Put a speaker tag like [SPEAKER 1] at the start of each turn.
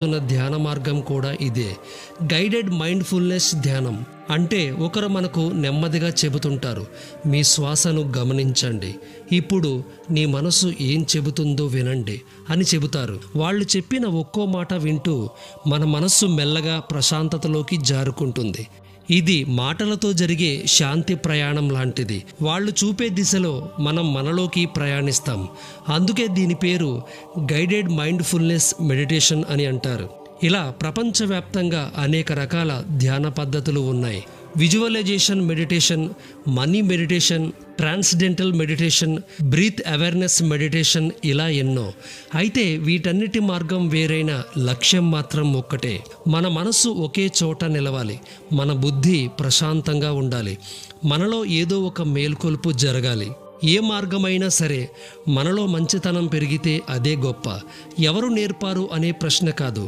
[SPEAKER 1] ధ్యాన మార్గం కూడా ఇదే. గైడెడ్ మైండ్ఫుల్నెస్ ధ్యానం అంటే ఒకరు మనకు నెమ్మదిగా చెబుతుంటారు, మీ శ్వాసను గమనించండి, ఇప్పుడు నీ మనసు ఏం చెబుతుందో వినండి అని చెబుతారు. వాళ్ళు చెప్పిన ఒక్కో మాట వింటూ మన మనస్సు మెల్లగా ప్రశాంతతలోకి జారుకుంటుంది. ఇది మాటలతో జరిగే శాంతి ప్రయాణం లాంటిది. వాళ్ళు చూపే దిశలో మనం మనలోకి ప్రయాణిస్తాం. అందుకే దీని పేరు గైడెడ్ మైండ్ఫుల్నెస్ మెడిటేషన్ అని అంటారు. ఇలా ప్రపంచవ్యాప్తంగా అనేక రకాల ధ్యాన పద్ధతులు ఉన్నాయి. Visualisation meditation, money meditation, transcendental meditation, breath awareness meditation, ఇలా ఎన్నో. అయితే వీటన్నిటి మార్గం వేరైన లక్ష్యం మాత్రం ఒక్కటే. మన మనస్సు ఒకే చోట నిలవాలి, మన బుద్ధి ప్రశాంతంగా ఉండాలి, మనలో ఏదో ఒక మేల్కొల్పు జరగాలి. ఏ మార్గమైనా సరే మనలో మంచితనం పెరిగితే అదే గొప్ప. ఎవరు నేర్పారు అనే ప్రశ్న కాదు,